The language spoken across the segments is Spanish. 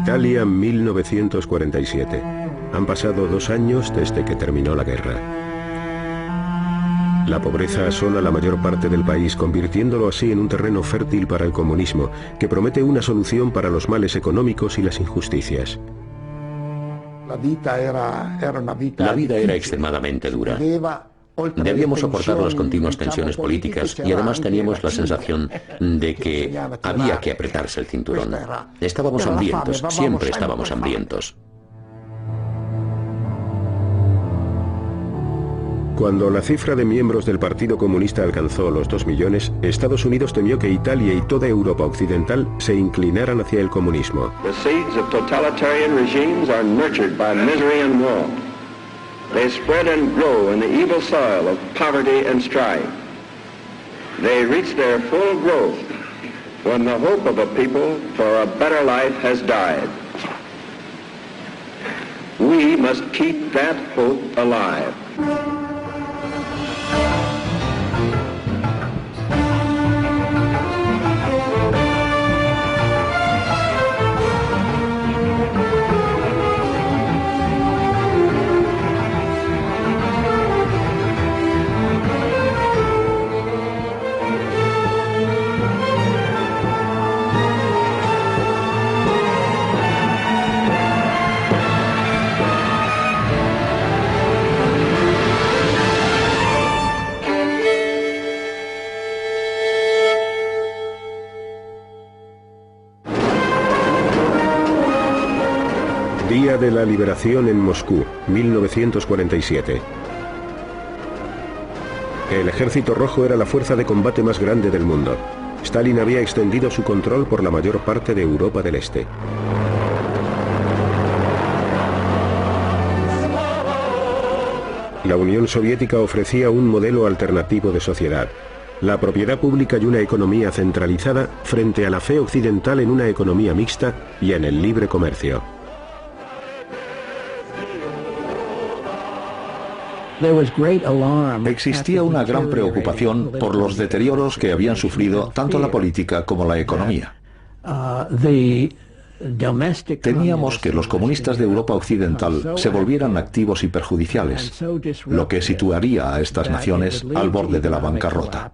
Italia, 1947. Han pasado 2 años desde que terminó la guerra. La pobreza asola la mayor parte del país, convirtiéndolo así en un terreno fértil para el comunismo, que promete una solución para los males económicos y las injusticias. La vida era extremadamente dura. Debíamos soportar las continuas tensiones políticas y además teníamos la sensación de que había que apretarse el cinturón. Estábamos hambrientos, siempre estábamos hambrientos. Cuando la cifra de miembros del Partido Comunista alcanzó los 2 millones, Estados Unidos temió que Italia y toda Europa occidental se inclinaran hacia el comunismo. The seeds of totalitarian regimes are nurtured by misery and war. They spread and grow in the evil soil of poverty and strife. They reach their full growth when the hope of a people for a better life has died. We must keep that hope alive. Día de la liberación en Moscú, 1947. El Ejército Rojo era la fuerza de combate más grande del mundo. Stalin había extendido su control por la mayor parte de Europa del Este. La Unión Soviética ofrecía un modelo alternativo de sociedad. La propiedad pública y una economía centralizada frente a la fe occidental en una economía mixta y en el libre comercio. Existía una gran preocupación por los deterioros que habían sufrido tanto la política como la economía. Temíamos que los comunistas de Europa Occidental se volvieran activos y perjudiciales, lo que situaría a estas naciones al borde de la bancarrota.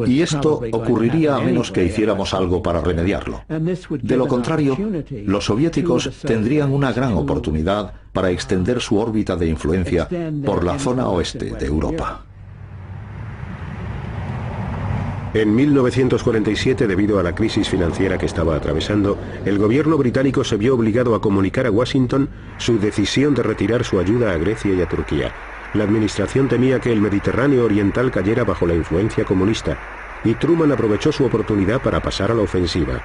Y esto ocurriría a menos que hiciéramos algo para remediarlo. De lo contrario, los soviéticos tendrían una gran oportunidad para extender su órbita de influencia por la zona oeste de Europa. En 1947, debido a la crisis financiera que estaba atravesando, el gobierno británico se vio obligado a comunicar a Washington su decisión de retirar su ayuda a Grecia y a Turquía. La administración temía que el Mediterráneo oriental cayera bajo la influencia comunista, y Truman aprovechó su oportunidad para pasar a la ofensiva.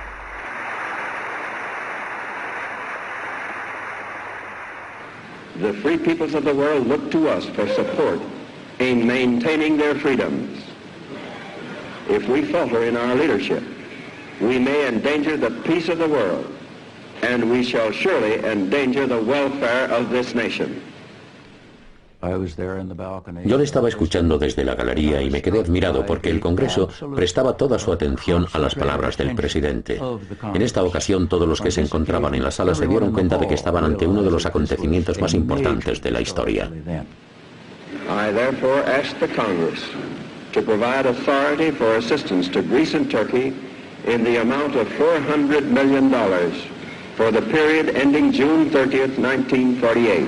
The free peoples of the world look to us for support in maintaining their freedoms. If we falter in our leadership, we may endanger the peace of the world, and we shall surely endanger the welfare of this nation. Yo le estaba escuchando desde la galería y me quedé admirado porque el Congreso prestaba toda su atención a las palabras del presidente. En esta ocasión todos los que se encontraban en la sala se dieron cuenta de que estaban ante uno de los acontecimientos más importantes de la historia. I therefore ask the Congress to provide authority for assistance to Greece and Turkey in the amount of $400 million for the period ending June 30th, 1948.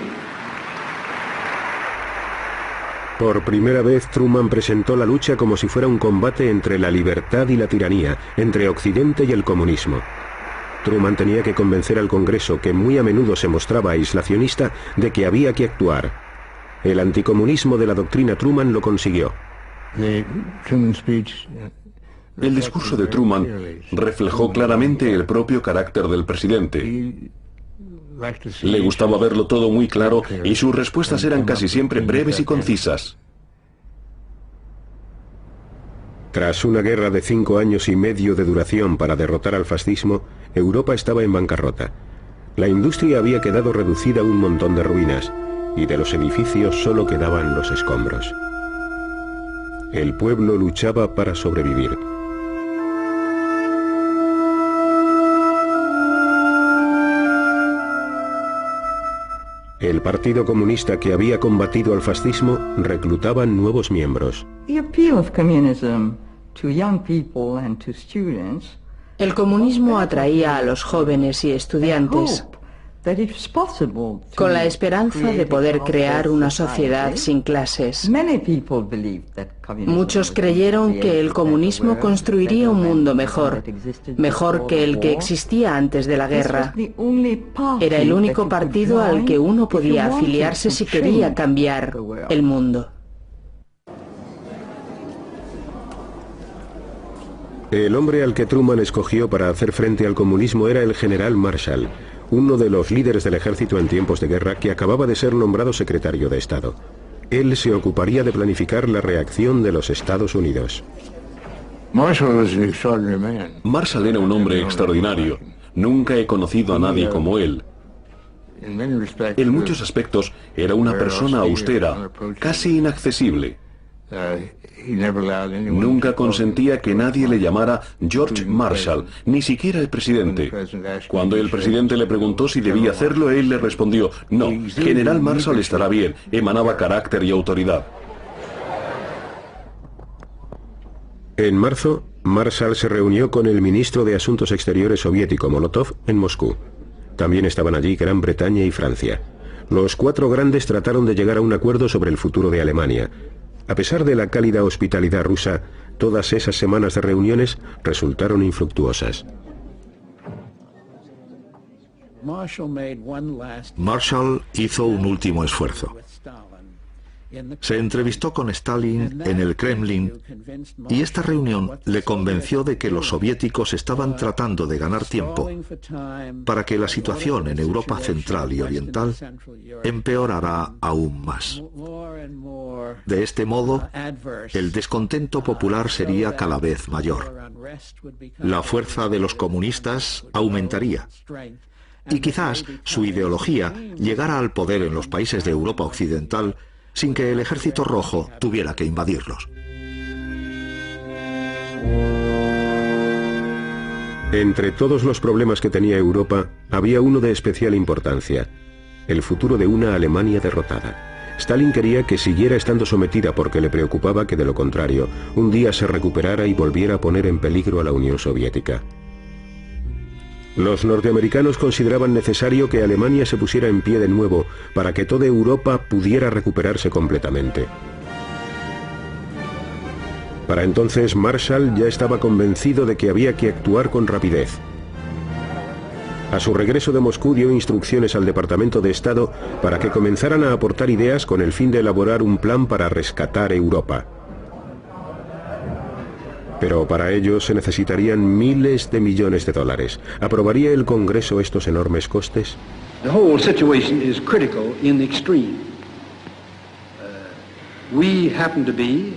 Por primera vez, Truman presentó la lucha como si fuera un combate entre la libertad y la tiranía, entre Occidente y el comunismo. Truman tenía que convencer al Congreso, que muy a menudo se mostraba aislacionista, de que había que actuar. El anticomunismo de la doctrina Truman lo consiguió. El discurso de Truman reflejó claramente el propio carácter del presidente. Le gustaba verlo todo muy claro y sus respuestas eran casi siempre breves y concisas. Tras una guerra de 5 años y medio de duración para derrotar al fascismo, Europa estaba en bancarrota. La industria había quedado reducida a un montón de ruinas, y de los edificios solo quedaban los escombros. El pueblo luchaba para sobrevivir. El Partido Comunista, que había combatido al fascismo, reclutaba nuevos miembros. El comunismo atraía a los jóvenes y estudiantes con la esperanza de poder crear una sociedad sin clases. Muchos creyeron que el comunismo construiría un mundo mejor, mejor que el que existía antes de la guerra. Era el único partido al que uno podía afiliarse si quería cambiar el mundo. El hombre al que Truman escogió para hacer frente al comunismo era el general Marshall, uno de los líderes del ejército en tiempos de guerra que acababa de ser nombrado secretario de Estado. Él se ocuparía de planificar la reacción de los Estados Unidos. Marshall era un hombre extraordinario. Nunca he conocido a nadie como él. En muchos aspectos era una persona austera, casi inaccesible. Nunca consentía que nadie le llamara George Marshall, ni siquiera el presidente. Cuando el presidente le preguntó si debía hacerlo, él le respondió: no, General Marshall estará bien. Emanaba carácter y autoridad. En marzo, Marshall se reunió con el ministro de Asuntos Exteriores soviético Molotov en Moscú. También estaban allí Gran Bretaña y Francia. Los cuatro grandes trataron de llegar a un acuerdo sobre el futuro de Alemania. A pesar de la cálida hospitalidad rusa, todas esas semanas de reuniones resultaron infructuosas. Marshall hizo un último esfuerzo. Se entrevistó con Stalin en el Kremlin y esta reunión le convenció de que los soviéticos estaban tratando de ganar tiempo para que la situación en Europa Central y Oriental empeorara aún más. De este modo, el descontento popular sería cada vez mayor. La fuerza de los comunistas aumentaría. Y quizás su ideología llegara al poder en los países de Europa Occidental sin que el Ejército Rojo tuviera que invadirlos. Entre todos los problemas que tenía Europa, había uno de especial importancia: el futuro de una Alemania derrotada. Stalin quería que siguiera estando sometida porque le preocupaba que, de lo contrario, un día se recuperara y volviera a poner en peligro a la Unión Soviética. Los norteamericanos consideraban necesario que Alemania se pusiera en pie de nuevo para que toda Europa pudiera recuperarse completamente. Para entonces, Marshall ya estaba convencido de que había que actuar con rapidez. A su regreso de Moscú dio instrucciones al Departamento de Estado para que comenzaran a aportar ideas con el fin de elaborar un plan para rescatar Europa. Pero para ello se necesitarían miles de millones de dólares. ¿Aprobaría el Congreso estos enormes costes? The whole situation is critical in the extreme. We happen to be,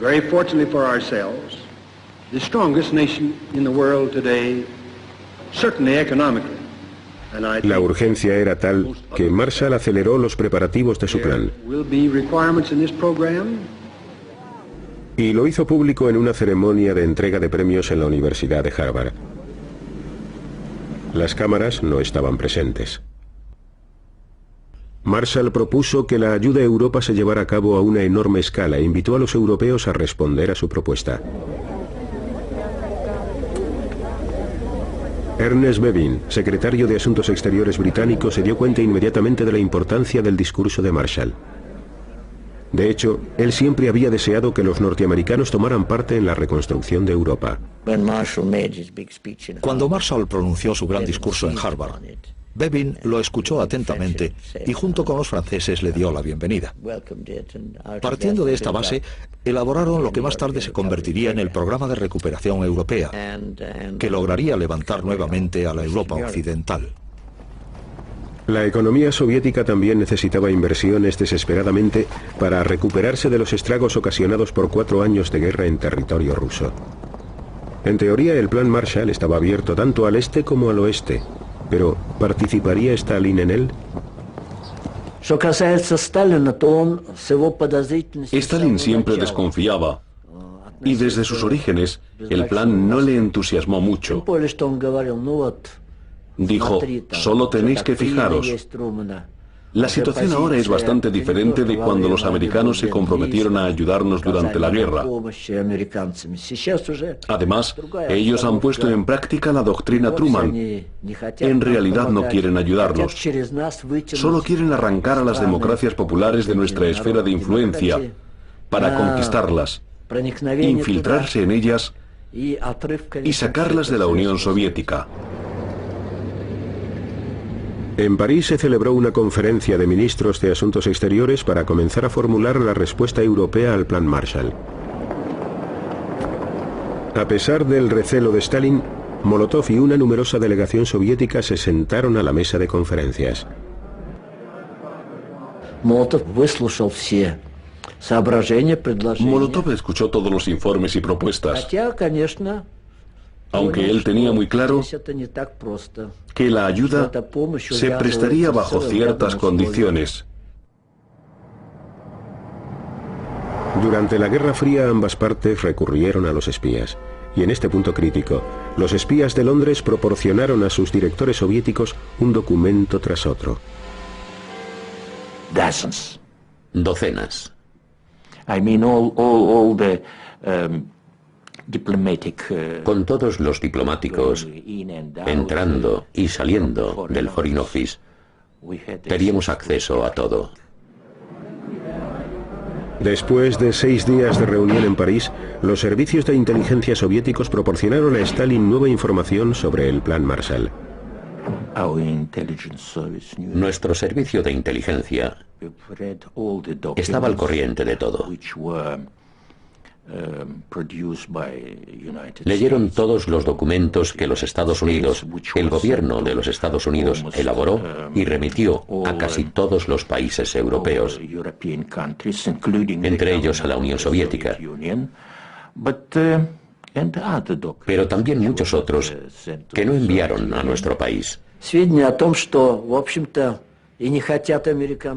very fortunately for ourselves, the strongest nation in the world today, certainly economically. La urgencia era tal que Marshall aceleró los preparativos de su plan. Y lo hizo público en una ceremonia de entrega de premios en la Universidad de Harvard. Las cámaras no estaban presentes. Marshall propuso que la ayuda a Europa se llevara a cabo a una enorme escala e invitó a los europeos a responder a su propuesta. Ernest Bevin, secretario de Asuntos Exteriores británico, se dio cuenta inmediatamente de la importancia del discurso de Marshall. De hecho, él siempre había deseado que los norteamericanos tomaran parte en la reconstrucción de Europa. Cuando Marshall pronunció su gran discurso en Harvard, Bevin lo escuchó atentamente y junto con los franceses le dio la bienvenida. Partiendo de esta base, elaboraron lo que más tarde se convertiría en el Programa de Recuperación Europea, que lograría levantar nuevamente a la Europa Occidental. La economía soviética también necesitaba inversiones desesperadamente para recuperarse de los estragos ocasionados por 4 años de guerra en territorio ruso. En teoría, el plan Marshall estaba abierto tanto al este como al oeste, pero ¿participaría Stalin en él? Stalin siempre desconfiaba, y desde sus orígenes, el plan no le entusiasmó mucho. Dijo, solo tenéis que fijaros. La situación ahora es bastante diferente de cuando los americanos se comprometieron a ayudarnos durante la guerra. Además, ellos han puesto en práctica la doctrina Truman. En realidad no quieren ayudarnos. Solo quieren arrancar a las democracias populares de nuestra esfera de influencia para conquistarlas, infiltrarse en ellas y sacarlas de la Unión Soviética. En París se celebró una conferencia de ministros de Asuntos Exteriores para comenzar a formular la respuesta europea al Plan Marshall. A pesar del recelo de Stalin, Molotov y una numerosa delegación soviética se sentaron a la mesa de conferencias. Molotov escuchó todos los informes y propuestas, aunque él tenía muy claro que la ayuda se prestaría bajo ciertas condiciones. Durante la Guerra Fría ambas partes recurrieron a los espías, y en este punto crítico, los espías de Londres proporcionaron a sus directores soviéticos un documento tras otro. Docenas. Con todos los diplomáticos entrando y saliendo del Foreign Office, teníamos acceso a todo. Después de 6 días de reunión en París, los servicios de inteligencia soviéticos proporcionaron a Stalin nueva información sobre el Plan Marshall. Nuestro servicio de inteligencia estaba al corriente de todo. Leyeron todos los documentos que los Estados Unidos, el gobierno de los Estados Unidos, elaboró y remitió a casi todos los países europeos, entre ellos a la Unión Soviética, pero también muchos otros que no enviaron a nuestro país.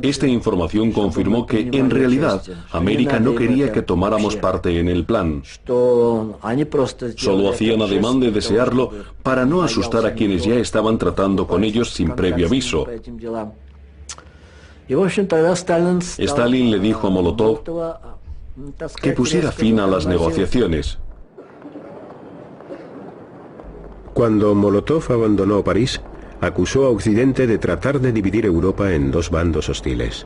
Esta información confirmó que, en realidad, América no quería que tomáramos parte en el plan. Solo hacían ademán de desearlo para no asustar a quienes ya estaban tratando con ellos sin previo aviso. Stalin le dijo a Molotov que pusiera fin a las negociaciones. Cuando Molotov abandonó París, acusó a Occidente de tratar de dividir Europa en 2 bandos hostiles.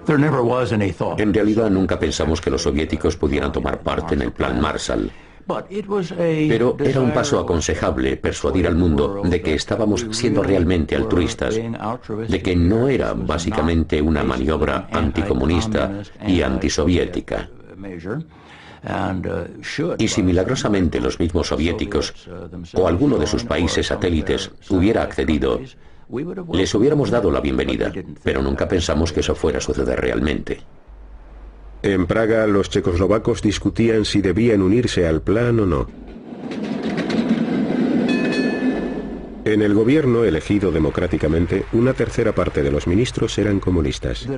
En realidad nunca pensamos que los soviéticos pudieran tomar parte en el Plan Marshall. Pero era un paso aconsejable persuadir al mundo de que estábamos siendo realmente altruistas, de que no era básicamente una maniobra anticomunista y antisoviética. Y si milagrosamente los mismos soviéticos o alguno de sus países satélites hubiera accedido, les hubiéramos dado la bienvenida, pero nunca pensamos que eso fuera a suceder realmente. En Praga, los checoslovacos discutían si debían unirse al plan o no. En el gobierno elegido democráticamente, una tercera parte de los ministros eran comunistas.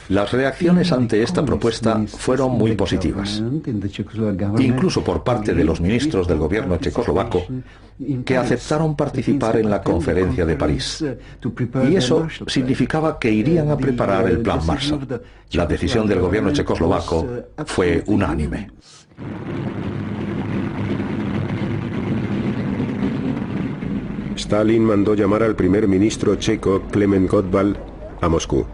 Las reacciones ante esta propuesta fueron muy positivas, incluso por parte de los ministros del gobierno checoslovaco, que aceptaron participar en la conferencia de París. Y eso significaba que irían a preparar el Plan Marshall. La decisión del gobierno checoslovaco fue unánime. Stalin mandó llamar al primer ministro checo, Klement Gottwald, a Moscú.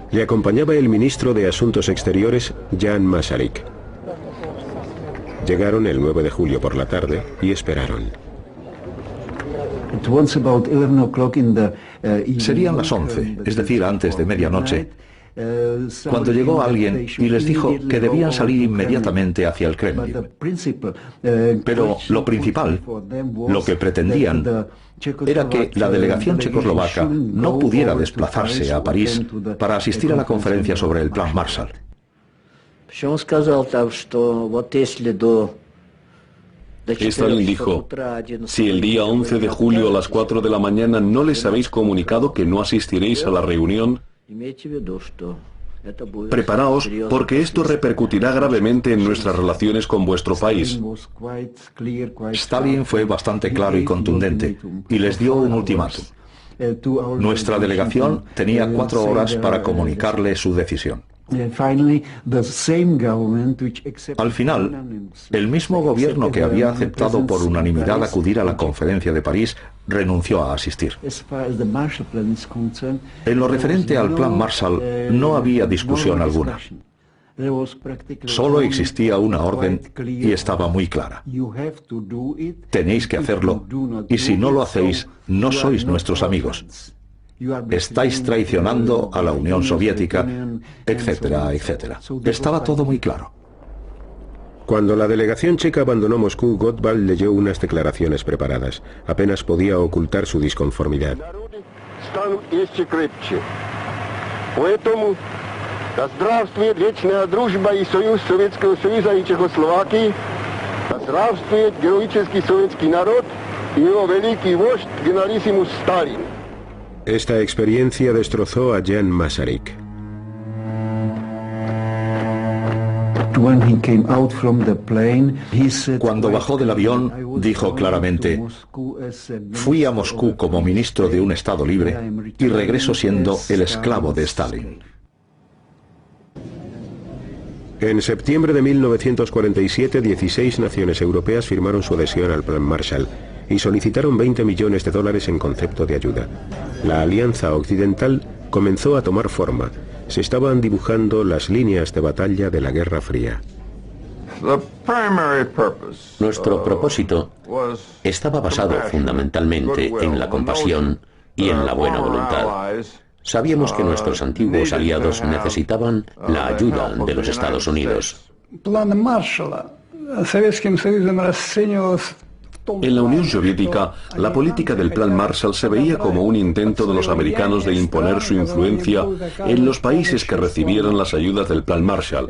Le acompañaba el ministro de Asuntos Exteriores, Jan Masaryk. Llegaron el 9 de julio por la tarde y esperaron. Serían las 11, es decir, antes de medianoche, cuando llegó alguien y les dijo que debían salir inmediatamente hacia el Kremlin. Pero lo principal, lo que pretendían, era que la delegación checoslovaca no pudiera desplazarse a París para asistir a la conferencia sobre el Plan Marshall. Stalin dijo, si el día 11 de julio a las 4 de la mañana no les habéis comunicado que no asistiréis a la reunión, Preparaos porque esto repercutirá gravemente en nuestras relaciones con vuestro país. Stalin fue bastante claro y contundente y les dio un ultimátum. Nuestra delegación tenía 4 horas para comunicarle su decisión. Al final, el mismo gobierno que había aceptado por unanimidad acudir a la conferencia de París renunció a asistir. En lo referente al Plan Marshall no había discusión alguna. Solo existía una orden y estaba muy clara. Tenéis que hacerlo y si no lo hacéis, no sois nuestros amigos. Estáis traicionando a la Unión Soviética, etcétera, etcétera. Estaba todo muy claro. Cuando la delegación checa abandonó Moscú, Gottwald leyó unas declaraciones preparadas. Apenas podía ocultar su disconformidad. Esta experiencia destrozó a Jan Masaryk. Cuando bajó del avión, dijo claramente: fui a Moscú como ministro de un Estado libre y regreso siendo el esclavo de Stalin. En septiembre de 1947, 16 naciones europeas firmaron su adhesión al Plan Marshall y solicitaron $20 millones en concepto de ayuda. La Alianza Occidental comenzó a tomar forma. Se estaban dibujando las líneas de batalla de la Guerra Fría. Nuestro propósito estaba basado fundamentalmente en la compasión y en la buena voluntad. Sabíamos que nuestros antiguos aliados necesitaban la ayuda de los Estados Unidos. En la Unión Soviética, la política del Plan Marshall se veía como un intento de los americanos de imponer su influencia en los países que recibieran las ayudas del Plan Marshall.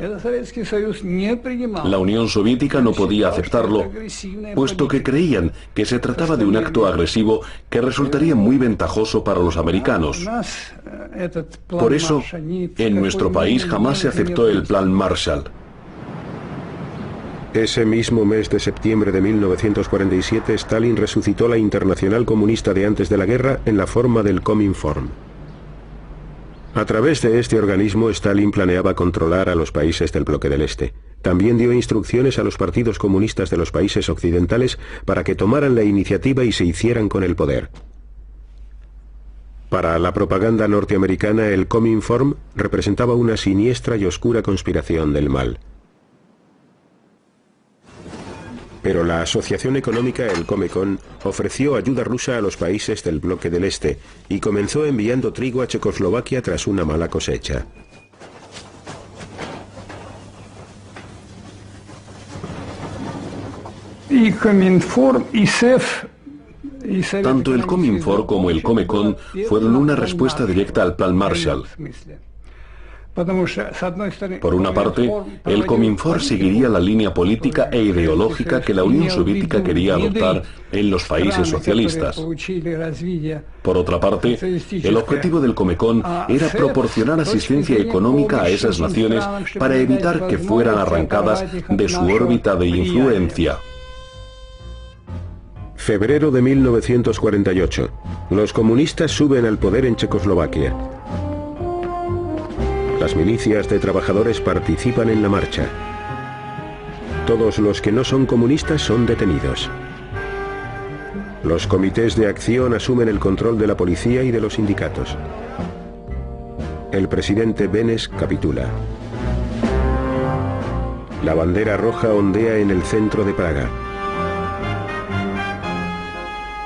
La Unión Soviética no podía aceptarlo, puesto que creían que se trataba de un acto agresivo que resultaría muy ventajoso para los americanos. Por eso, en nuestro país jamás se aceptó el Plan Marshall. Ese mismo mes de septiembre de 1947, Stalin resucitó la Internacional Comunista de antes de la guerra en la forma del Cominform. A través de este organismo, Stalin planeaba controlar a los países del bloque del Este. También dio instrucciones a los partidos comunistas de los países occidentales para que tomaran la iniciativa y se hicieran con el poder. Para la propaganda norteamericana, el Cominform representaba una siniestra y oscura conspiración del mal. Pero la asociación económica, el Comecon, ofreció ayuda rusa a los países del bloque del Este y comenzó enviando trigo a Checoslovaquia tras una mala cosecha. Tanto el Cominform como el Comecon fueron una respuesta directa al Plan Marshall. Por una parte, el Cominform seguiría la línea política e ideológica que la Unión Soviética quería adoptar en los países socialistas. Por otra parte, el objetivo del Comecon era proporcionar asistencia económica a esas naciones para evitar que fueran arrancadas de su órbita de influencia. Febrero de 1948. Los comunistas suben al poder en Checoslovaquia. Las milicias de trabajadores participan en la marcha. Todos los que no son comunistas son detenidos. Los comités de acción asumen el control de la policía y de los sindicatos. El presidente Benes capitula. La bandera roja ondea en el centro de Praga.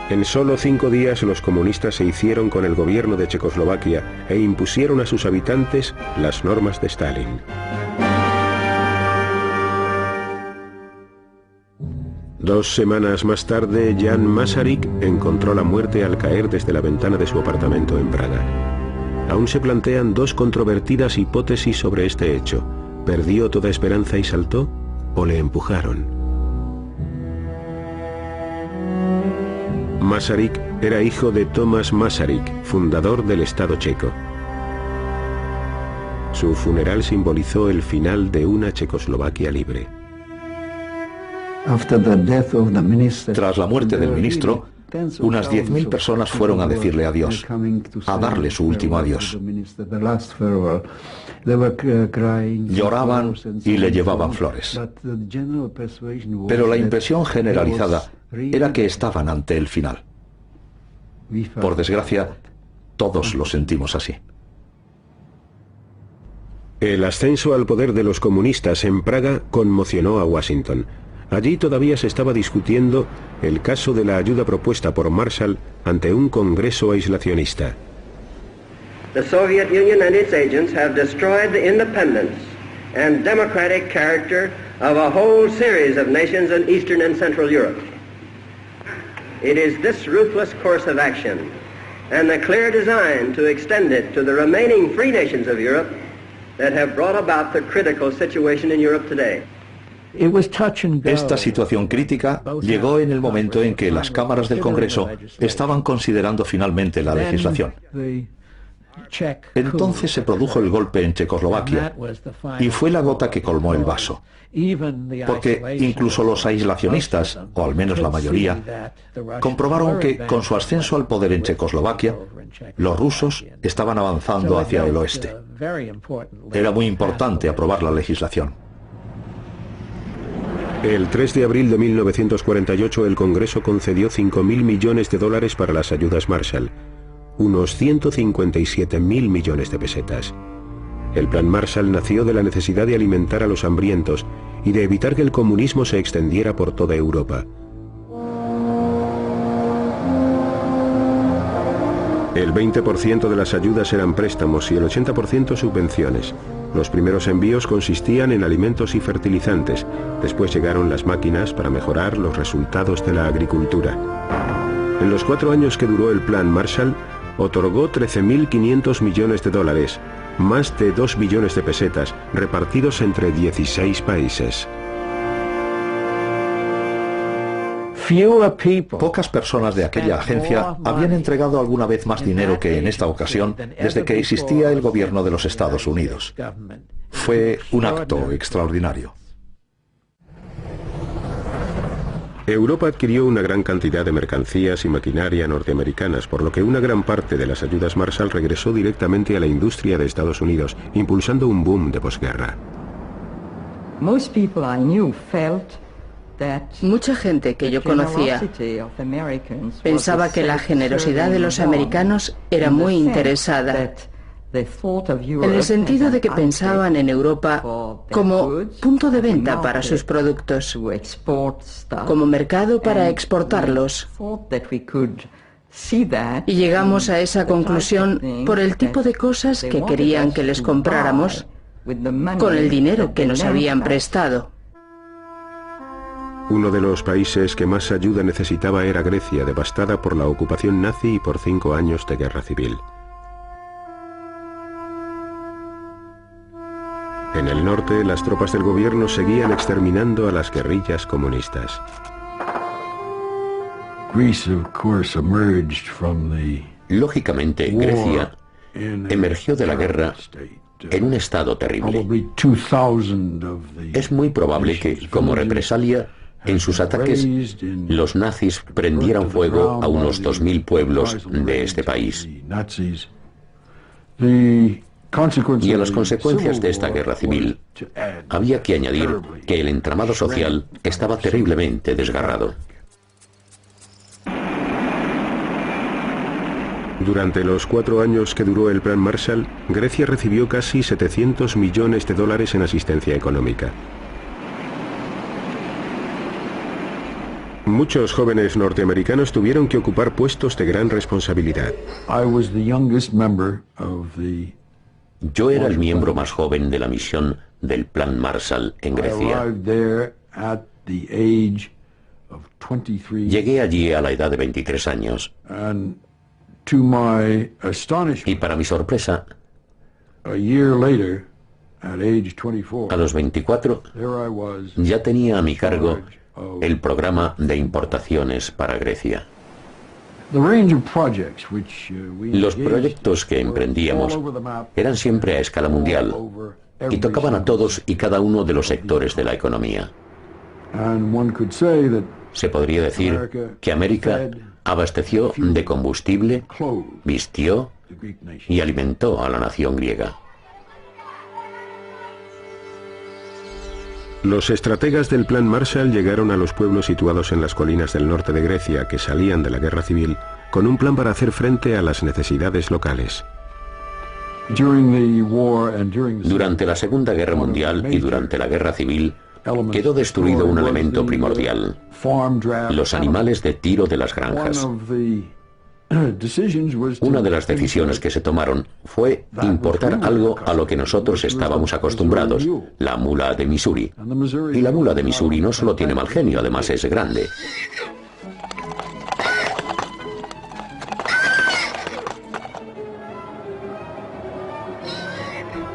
En solo 5 días los comunistas se hicieron con el gobierno de Checoslovaquia e impusieron a sus habitantes las normas de Stalin. Dos semanas más tarde, Jan Masaryk encontró la muerte al caer desde la ventana de su apartamento en Praga. Aún se plantean 2 controvertidas hipótesis sobre este hecho. ¿Perdió toda esperanza y saltó? ¿O le empujaron? Masaryk era hijo de Tomás Masaryk, fundador del Estado checo. Su funeral simbolizó el final de una Checoslovaquia libre. Tras la muerte del ministro, unas 10.000 personas fueron a decirle adiós, a darle su último adiós. Lloraban y le llevaban flores. Pero la impresión generalizada era que estaban ante el final. Por desgracia, todos lo sentimos así. El ascenso al poder de los comunistas en Praga conmocionó a Washington. Allí todavía se estaba discutiendo el caso de la ayuda propuesta por Marshall ante un congreso aislacionista. The Soviet Union and its agents have destroyed the independence and democratic character of a whole series of nations in Eastern and Central Europe. It is this ruthless course of action and the clear design to extend it to the remaining free nations of Europe that have brought about the critical situation in Europe today. Esta situación crítica llegó en el momento en que las cámaras del Congreso estaban considerando finalmente la legislación. Entonces se produjo el golpe en Checoslovaquia y fue la gota que colmó el vaso. Porque incluso los aislacionistas, o al menos la mayoría, comprobaron que con su ascenso al poder en Checoslovaquia, los rusos estaban avanzando hacia el oeste. Era muy importante aprobar la legislación. El 3 de abril de 1948 el Congreso concedió 5.000 millones de dólares para las ayudas Marshall, unos 157.000 millones de pesetas. El Plan Marshall nació de la necesidad de alimentar a los hambrientos y de evitar que el comunismo se extendiera por toda Europa. El 20% de las ayudas eran préstamos y el 80% subvenciones. Los primeros envíos consistían en alimentos y fertilizantes. Después llegaron las máquinas para mejorar los resultados de la agricultura. En los 4 años que duró el Plan Marshall, otorgó 13.500 millones de dólares, más de 2 billones de pesetas, repartidos entre 16 países. Pocas personas de aquella agencia habían entregado alguna vez más dinero que en esta ocasión desde que existía el gobierno de los Estados Unidos. Fue un acto extraordinario. Europa adquirió una gran cantidad de mercancías y maquinaria norteamericanas, por lo que una gran parte de las ayudas Marshall regresó directamente a la industria de Estados Unidos, impulsando un boom de posguerra. Mucha gente que yo conocía pensaba que la generosidad de los americanos era muy interesada, en el sentido de que pensaban en Europa como punto de venta para sus productos, como mercado para exportarlos. Y llegamos a esa conclusión por el tipo de cosas que querían que les compráramos con el dinero que nos habían prestado. Uno de los países que más ayuda necesitaba era Grecia, devastada por la ocupación nazi y por 5 años de guerra civil. En el norte, las tropas del gobierno seguían exterminando a las guerrillas comunistas. Lógicamente, Grecia emergió de la guerra en un estado terrible. Es muy probable que, como represalia, en sus ataques, los nazis prendieran fuego a unos 2.000 pueblos de este país. Y a las consecuencias de esta guerra civil, había que añadir que el entramado social estaba terriblemente desgarrado. Durante los 4 años que duró el Plan Marshall, Grecia recibió casi 700 millones de dólares en asistencia económica. Muchos jóvenes norteamericanos tuvieron que ocupar puestos de gran responsabilidad. Yo era el miembro más joven de la misión del Plan Marshall en Grecia. Llegué allí a la edad de 23 años. Y para mi sorpresa, a los 24, ya tenía a mi cargo el programa de importaciones para Grecia. Los proyectos que emprendíamos eran siempre a escala mundial y tocaban a todos y cada uno de los sectores de la economía. Se podría decir que América abasteció de combustible, vistió y alimentó a la nación griega. Los estrategas del Plan Marshall llegaron a los pueblos situados en las colinas del norte de Grecia que salían de la guerra civil con un plan para hacer frente a las necesidades locales. Durante la Segunda Guerra Mundial y durante la Guerra Civil quedó destruido un elemento primordial: los animales de tiro de las granjas. Una de las decisiones que se tomaron fue importar algo a lo que nosotros estábamos acostumbrados, la mula de Missouri. Y la mula de Missouri no solo tiene mal genio, además es grande.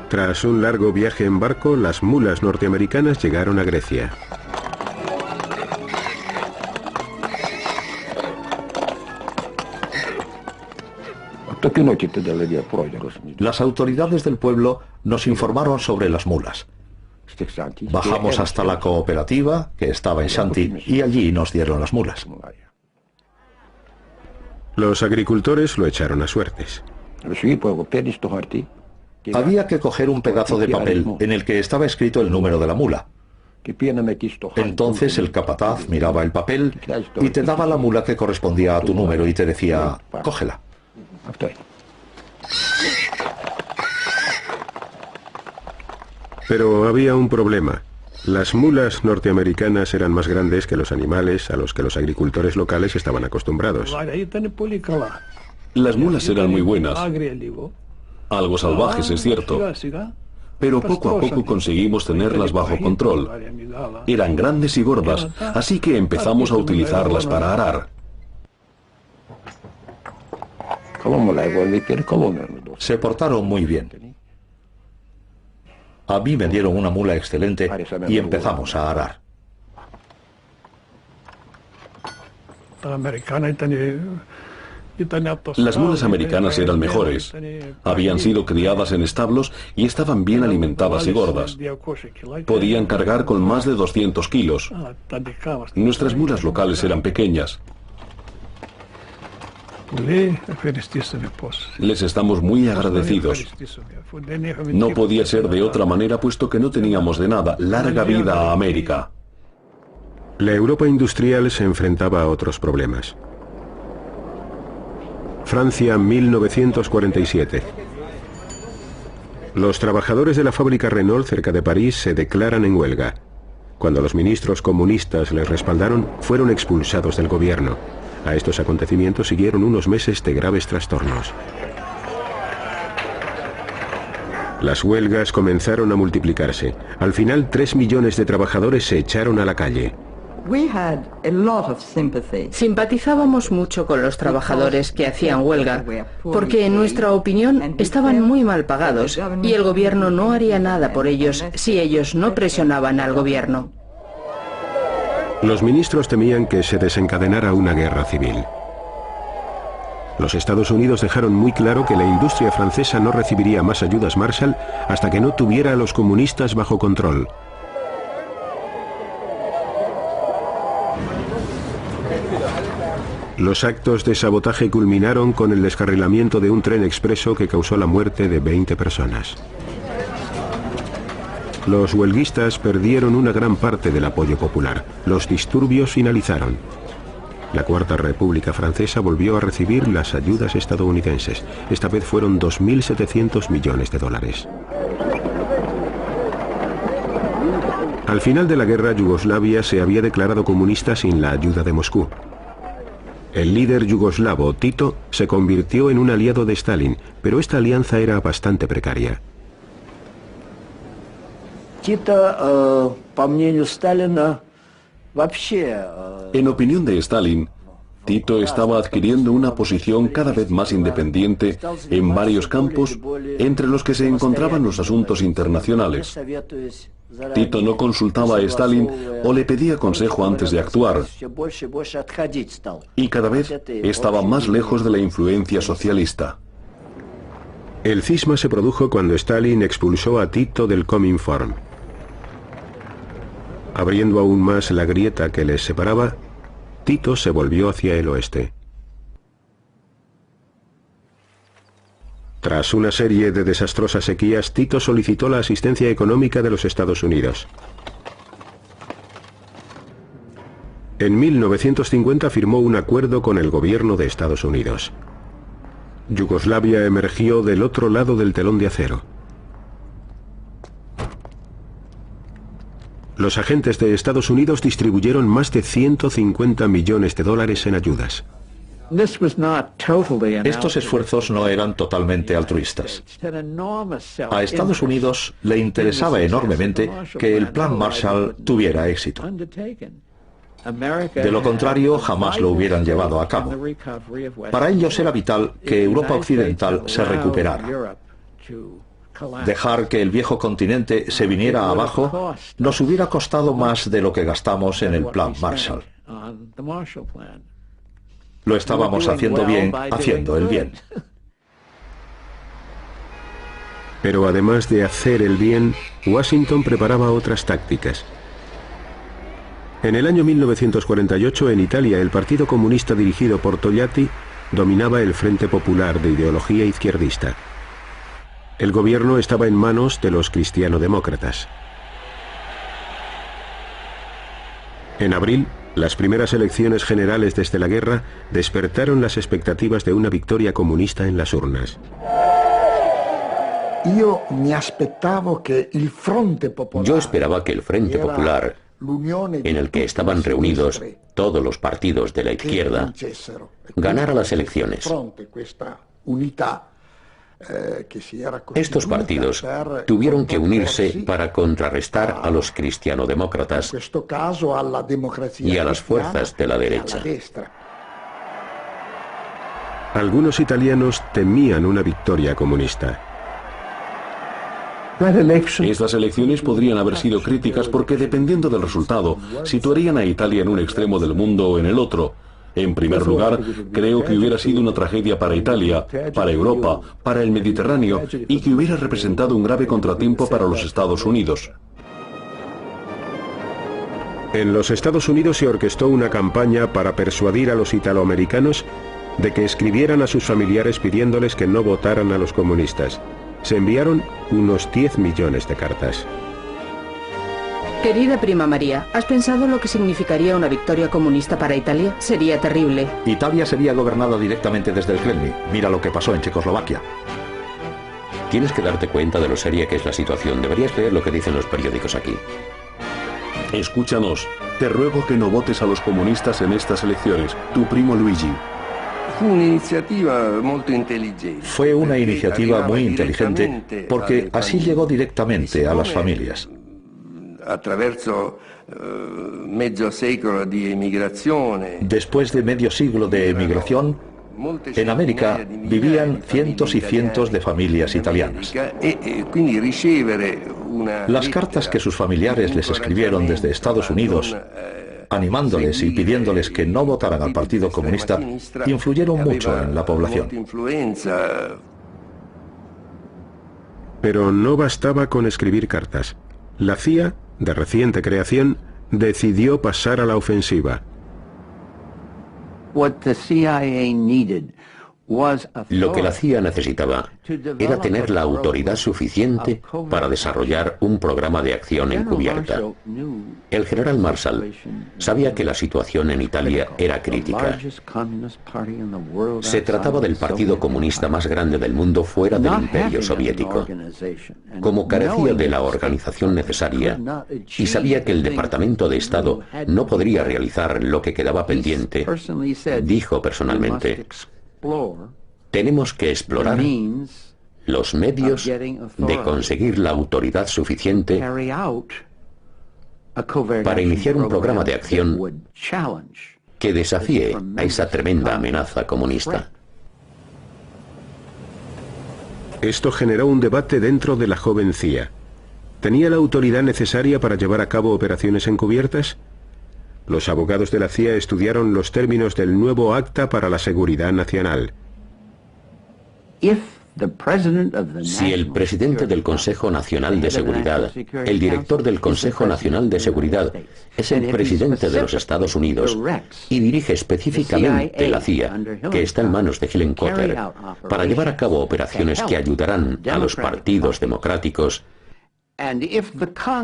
Tras un largo viaje en barco, las mulas norteamericanas llegaron a Grecia. Las autoridades del pueblo nos informaron sobre las mulas. Bajamos hasta la cooperativa, que estaba en Shanti, y allí nos dieron las mulas. Los agricultores lo echaron a suertes. Había que coger un pedazo de papel en el que estaba escrito el número de la mula. Entonces el capataz miraba el papel y te daba la mula que correspondía a tu número y te decía, cógela. Pero había un problema. Las mulas norteamericanas eran más grandes que los animales a los que los agricultores locales estaban acostumbrados. Las mulas eran muy buenas, algo salvajes, es cierto, pero poco a poco conseguimos tenerlas bajo control. Eran grandes y gordas, así que empezamos a utilizarlas para arar. Se portaron muy bien. A mí me dieron una mula excelente y empezamos a arar. Las mulas americanas eran mejores. Habían sido criadas en establos y estaban bien alimentadas y gordas. Podían cargar con más de 200 kilos. Nuestras mulas locales eran pequeñas. Les estamos muy agradecidos. No podía ser de otra manera puesto que no teníamos de nada. Larga vida a América. La Europa industrial se enfrentaba a otros problemas. Francia, 1947. Los trabajadores de la fábrica Renault cerca de París se declaran en huelga. Cuando los ministros comunistas les respaldaron, fueron expulsados del gobierno. A estos acontecimientos siguieron unos meses de graves trastornos. Las huelgas comenzaron a multiplicarse. Al final, 3 millones de trabajadores se echaron a la calle. Simpatizábamos mucho con los trabajadores que hacían huelga, porque en nuestra opinión estaban muy mal pagados y el gobierno no haría nada por ellos si ellos no presionaban al gobierno. Los ministros temían que se desencadenara una guerra civil. Los Estados Unidos dejaron muy claro que la industria francesa no recibiría más ayudas Marshall hasta que no tuviera a los comunistas bajo control. Los actos de sabotaje culminaron con el descarrilamiento de un tren expreso que causó la muerte de 20 personas. Los huelguistas perdieron una gran parte del apoyo popular. Los disturbios finalizaron. La Cuarta República Francesa volvió a recibir las ayudas estadounidenses. Esta vez fueron 2.700 millones de dólares. Al final de la guerra, Yugoslavia se había declarado comunista sin la ayuda de Moscú. El líder yugoslavo, Tito, se convirtió en un aliado de Stalin, pero esta alianza era bastante precaria. En opinión de Stalin, Tito estaba adquiriendo una posición cada vez más independiente en varios campos, entre los que se encontraban los asuntos internacionales. Tito no consultaba a Stalin o le pedía consejo antes de actuar, y cada vez estaba más lejos de la influencia socialista. El cisma se produjo cuando Stalin expulsó a Tito del Cominform. Abriendo aún más la grieta que les separaba, Tito se volvió hacia el oeste. Tras una serie de desastrosas sequías, Tito solicitó la asistencia económica de los Estados Unidos. En 1950 firmó un acuerdo con el gobierno de Estados Unidos. Yugoslavia emergió del otro lado del telón de acero. Los agentes de Estados Unidos distribuyeron más de 150 millones de dólares en ayudas. Estos esfuerzos no eran totalmente altruistas. A Estados Unidos le interesaba enormemente que el Plan Marshall tuviera éxito. De lo contrario, jamás lo hubieran llevado a cabo. Para ellos era vital que Europa Occidental se recuperara. Dejar que el viejo continente se viniera abajo nos hubiera costado más de lo que gastamos en el Plan Marshall. Lo estábamos haciendo bien, haciendo el bien. Pero además de hacer el bien, Washington preparaba otras tácticas. En el año 1948, en Italia, el Partido Comunista dirigido por Togliatti dominaba el Frente Popular de ideología izquierdista. El gobierno estaba en manos de los cristianodemócratas. En abril, las primeras elecciones generales desde la guerra despertaron las expectativas de una victoria comunista en las urnas. Yo esperaba que el Frente Popular, en el que estaban reunidos todos los partidos de la izquierda, ganara las elecciones. Estos partidos tuvieron que unirse para contrarrestar a los cristianodemócratas y a las fuerzas de la derecha. Algunos italianos temían una victoria comunista. Estas elecciones podrían haber sido críticas porque, dependiendo del resultado, situarían a Italia en un extremo del mundo o en el otro. En primer lugar, creo que hubiera sido una tragedia para Italia, para Europa, para el Mediterráneo, y que hubiera representado un grave contratiempo para los Estados Unidos. En los Estados Unidos se orquestó una campaña para persuadir a los italoamericanos de que escribieran a sus familiares pidiéndoles que no votaran a los comunistas. Se enviaron unos 10 millones de cartas. Querida prima María, ¿has pensado lo que significaría una victoria comunista para Italia? Sería terrible. Italia sería gobernada directamente desde el Kremlin. Mira lo que pasó en Checoslovaquia. Tienes que darte cuenta de lo seria que es la situación. Deberías leer lo que dicen los periódicos aquí. Escúchanos. Te ruego que no votes a los comunistas en estas elecciones. Tu primo Luigi. Fue una iniciativa muy inteligente porque así llegó directamente a las familias. Después de medio siglo de emigración, en América vivían cientos y cientos de familias italianas. Las cartas que sus familiares les escribieron desde Estados Unidos, animándoles y pidiéndoles que no votaran al Partido Comunista, influyeron mucho en la población. Pero no bastaba con escribir cartas. La CIA, de reciente creación, decidió pasar a la ofensiva. Lo que la CIA necesitaba era tener la autoridad suficiente para desarrollar un programa de acción encubierta. El general Marshall sabía que la situación en Italia era crítica. Se trataba del partido comunista más grande del mundo fuera del Imperio Soviético. Como carecía de la organización necesaria y sabía que el Departamento de Estado no podría realizar lo que quedaba pendiente, dijo personalmente: tenemos que explorar los medios de conseguir la autoridad suficiente para iniciar un programa de acción que desafíe a esa tremenda amenaza comunista. Esto generó un debate dentro de la joven CIA. ¿Tenía la autoridad necesaria para llevar a cabo operaciones encubiertas? Los abogados de la CIA estudiaron los términos del nuevo Acta para la Seguridad Nacional. Si el presidente del Consejo Nacional de Seguridad, el director del Consejo Nacional de Seguridad, es el presidente de los Estados Unidos y dirige específicamente la CIA, que está en manos de Helen Cotter, para llevar a cabo operaciones que ayudarán a los partidos democráticos,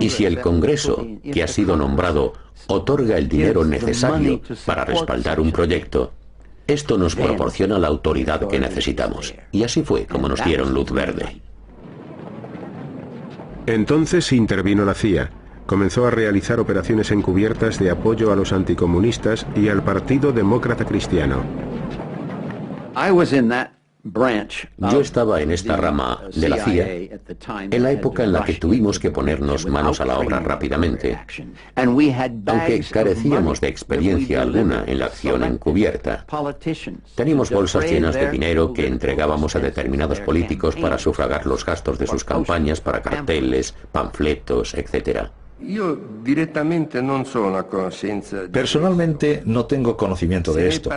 y si el Congreso, que ha sido nombrado, otorga el dinero necesario para respaldar un proyecto, esto nos proporciona la autoridad que necesitamos. Y así fue como nos dieron luz verde. Entonces intervino la CIA. Comenzó a realizar operaciones encubiertas de apoyo a los anticomunistas y al Partido Demócrata Cristiano. Yo estaba en esta rama de la CIA en la época en la que tuvimos que ponernos manos a la obra rápidamente, aunque carecíamos de experiencia alguna en la acción encubierta. Teníamos bolsas llenas de dinero que entregábamos a determinados políticos para sufragar los gastos de sus campañas para carteles, panfletos, etc. Personalmente no tengo conocimiento de esto.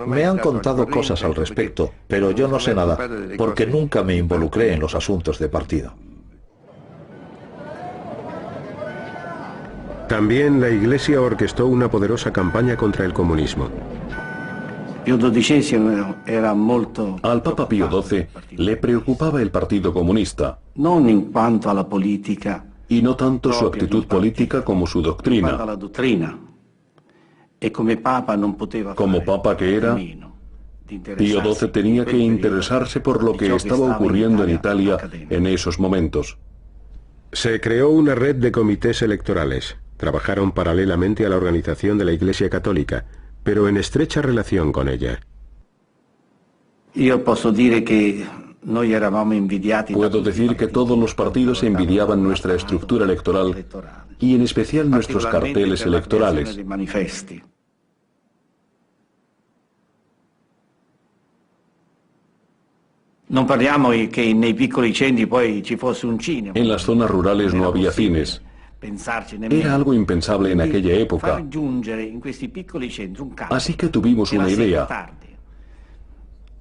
Me han contado cosas al respecto, pero yo no sé nada, porque nunca me involucré en los asuntos de partido. También la Iglesia orquestó una poderosa campaña contra el comunismo. Al Papa Pío XII le preocupaba el Partido Comunista, y no tanto su actitud política como su doctrina. Como Papa que era, Pío XII tenía que interesarse por lo que estaba ocurriendo en Italia en esos momentos. Se creó una red de comités electorales. Trabajaron paralelamente a la organización de la Iglesia Católica, pero en estrecha relación con ella. Puedo decir que todos los partidos envidiaban nuestra estructura electoral y en especial nuestros carteles electorales. En las zonas rurales no había cines. Era algo impensable en aquella época. Así que tuvimos una idea.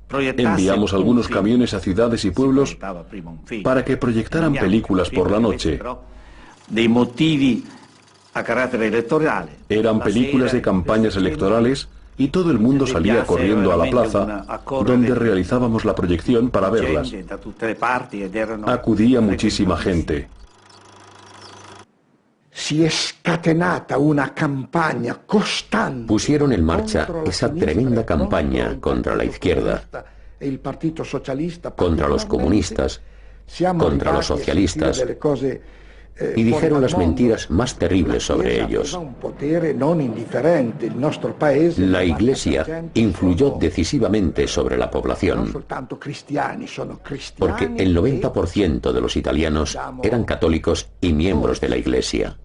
Enviamos algunos camiones a ciudades y pueblos para que proyectaran películas por la noche. Eran películas de campañas electorales y todo el mundo salía corriendo a la plaza donde realizábamos la proyección para verlas. Acudía muchísima gente. Pusieron en marcha esa tremenda campaña contra la izquierda, contra los comunistas, contra los socialistas, y dijeron las mentiras más terribles sobre ellos. La Iglesia influyó decisivamente sobre la población, porque el 90% de los italianos eran católicos y miembros de la Iglesia.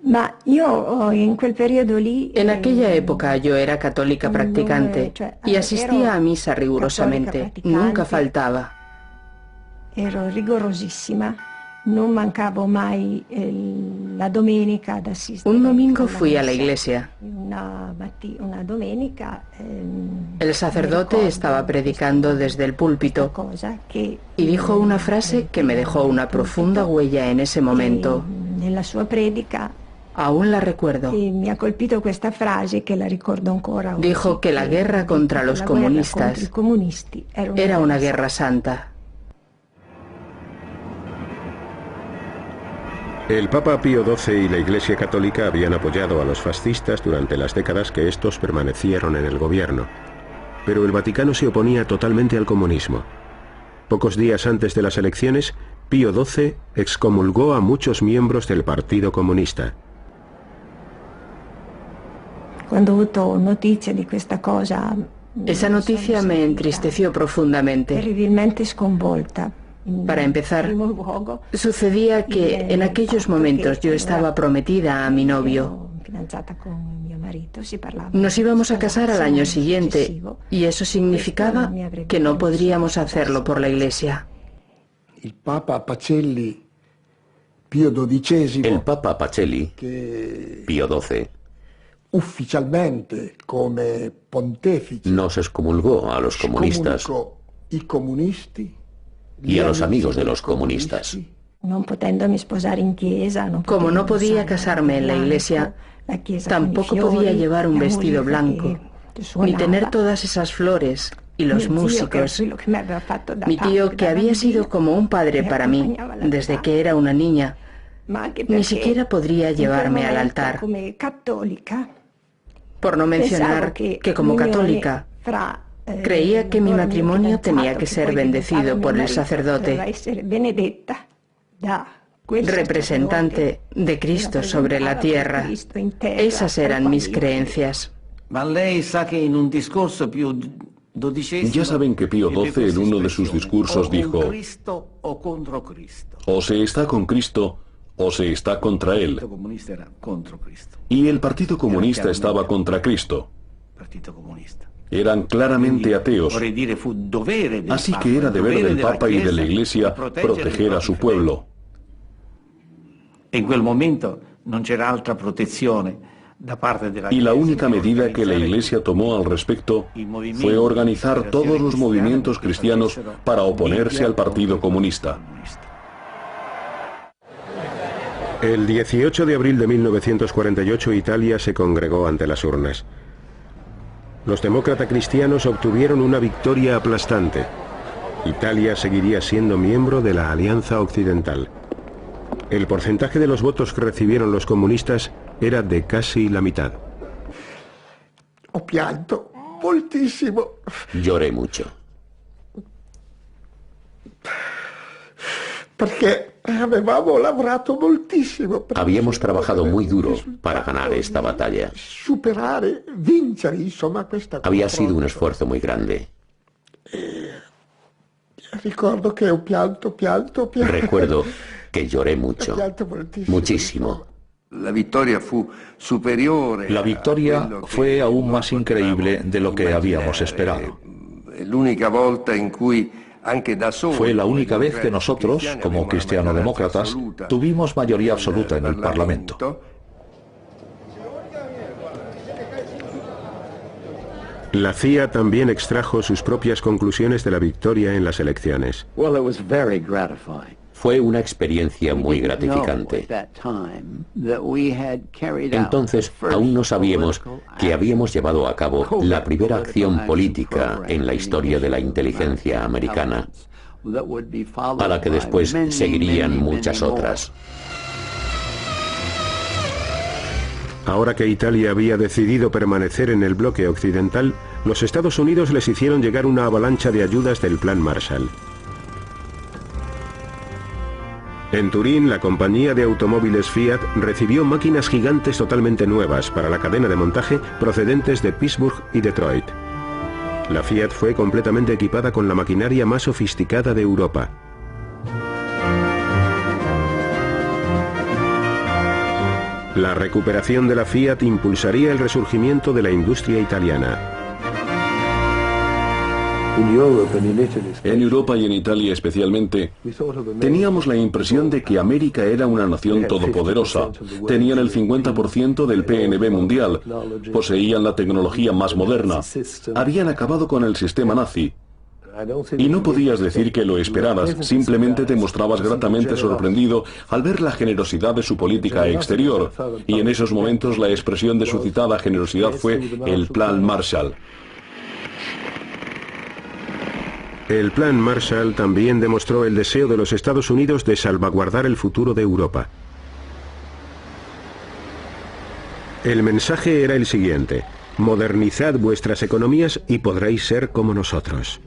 En aquella época yo era católica practicante y asistía a misa rigurosamente, nunca faltaba. Un domingo fui a la iglesia. El sacerdote estaba predicando desde el púlpito y dijo una frase que me dejó una profunda huella en ese momento. Aún la recuerdo. Dijo que la guerra contra los comunistas era una guerra santa. El Papa Pío XII y la Iglesia Católica habían apoyado a los fascistas durante las décadas que estos permanecieron en el gobierno. Pero el Vaticano se oponía totalmente al comunismo. Pocos días antes de las elecciones, Pío XII excomulgó a muchos miembros del Partido Comunista. Esa noticia me entristeció profundamente. Para empezar, sucedía que en aquellos momentos yo estaba prometida a mi novio. Nos íbamos a casar al año siguiente y eso significaba que no podríamos hacerlo por la iglesia. el Papa Pío XII, El Papa Pacelli, Pío XII, ufficialmente come pontefice, nos excomulgó a los comunistas i comunisti y a los amigos de los comunistas. Como no podía casarme en la iglesia, tampoco podía llevar un vestido blanco, ni tener todas esas flores y los músicos. Mi tío, que había sido como un padre para mí desde que era una niña, ni siquiera podría llevarme al altar. Por no mencionar que como católica, creía que mi matrimonio tenía que ser bendecido por el sacerdote, representante de Cristo sobre la tierra. Esas eran mis creencias. Ya saben que Pío XII en uno de sus discursos dijo: o se está con Cristo o se está contra él. Y el Partido Comunista estaba contra Cristo. Eran claramente ateos. Así que era deber del Papa y de la Iglesia proteger a su pueblo. Y la única medida que la Iglesia tomó al respecto fue organizar todos los movimientos cristianos para oponerse al Partido Comunista. El 18 de abril de 1948 Italia se congregó ante las urnas. Los demócratas cristianos obtuvieron una victoria aplastante. Italia seguiría siendo miembro de la Alianza Occidental. El porcentaje de los votos que recibieron los comunistas era de casi la mitad. Ho pianto moltissimo. Lloré mucho. Perché avevamo lavorato moltissimo. Habíamos trabajado muy duro para ganar esta batalla. Superare, vincere, insomma, questa cosa. Había sido un esfuerzo muy grande. Ricordo che ho pianto. Recuerdo que lloré mucho, muchísimo. La victoria fue aún más increíble de lo que habíamos esperado. Fue la única vez que nosotros, como cristiano-demócratas, tuvimos mayoría absoluta en el Parlamento. La CIA también extrajo sus propias conclusiones de la victoria en las elecciones. Fue una experiencia muy gratificante. Entonces, aún no sabíamos que habíamos llevado a cabo la primera acción política en la historia de la inteligencia americana, a la que después seguirían muchas otras. Ahora que Italia había decidido permanecer en el bloque occidental, los Estados Unidos les hicieron llegar una avalancha de ayudas del Plan Marshall. En Turín, la compañía de automóviles Fiat recibió máquinas gigantes totalmente nuevas para la cadena de montaje procedentes de Pittsburgh y Detroit. La Fiat fue completamente equipada con la maquinaria más sofisticada de Europa. La recuperación de la Fiat impulsaría el resurgimiento de la industria italiana. En Europa y en Italia especialmente, teníamos la impresión de que América era una nación todopoderosa. Tenían el 50% del PNB mundial, poseían la tecnología más moderna, habían acabado con el sistema nazi. Y no podías decir que lo esperaras, simplemente te mostrabas gratamente sorprendido al ver la generosidad de su política exterior. Y en esos momentos la expresión de su citada generosidad fue el Plan Marshall. El Plan Marshall también demostró el deseo de los Estados Unidos de salvaguardar el futuro de Europa. El mensaje era el siguiente: modernizad vuestras economías y podréis ser como nosotros.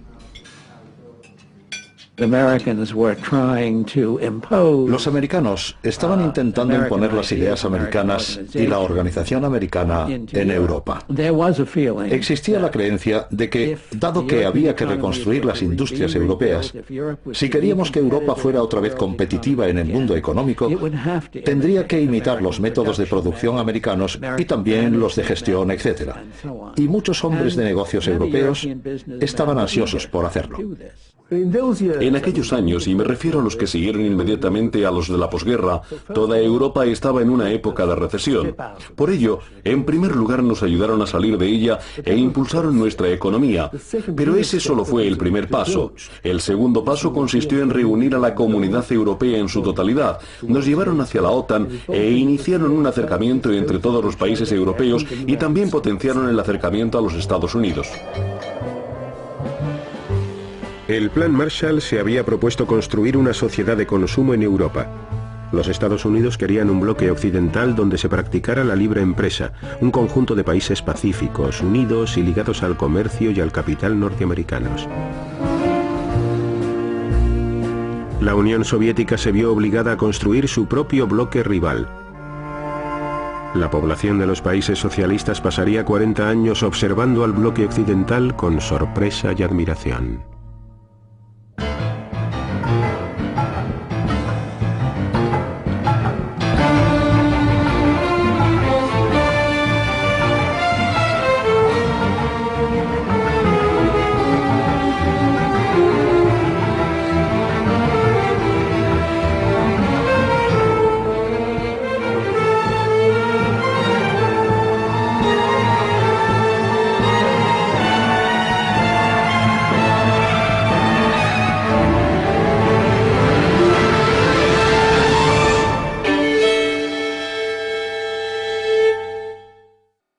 Los americanos estaban intentando imponer las ideas americanas y la organización americana en Europa. Existía la creencia de que, dado que había que reconstruir las industrias europeas, si queríamos que Europa fuera otra vez competitiva en el mundo económico, tendría que imitar los métodos de producción americanos y también los de gestión, etc. Y muchos hombres de negocios europeos estaban ansiosos por hacerlo. En En aquellos años, y me refiero a los que siguieron inmediatamente a los de la posguerra, toda Europa estaba en una época de recesión. Por ello, en primer lugar nos ayudaron a salir de ella e impulsaron nuestra economía. Pero ese solo fue el primer paso. El segundo paso consistió en reunir a la comunidad europea en su totalidad. Nos llevaron hacia la OTAN e iniciaron un acercamiento entre todos los países europeos y también potenciaron el acercamiento a los Estados Unidos. El Plan Marshall se había propuesto construir una sociedad de consumo en Europa. Los Estados Unidos querían un bloque occidental donde se practicara la libre empresa, un conjunto de países pacíficos, unidos y ligados al comercio y al capital norteamericanos. La Unión Soviética se vio obligada a construir su propio bloque rival. La población de los países socialistas pasaría 40 años observando al bloque occidental con sorpresa y admiración.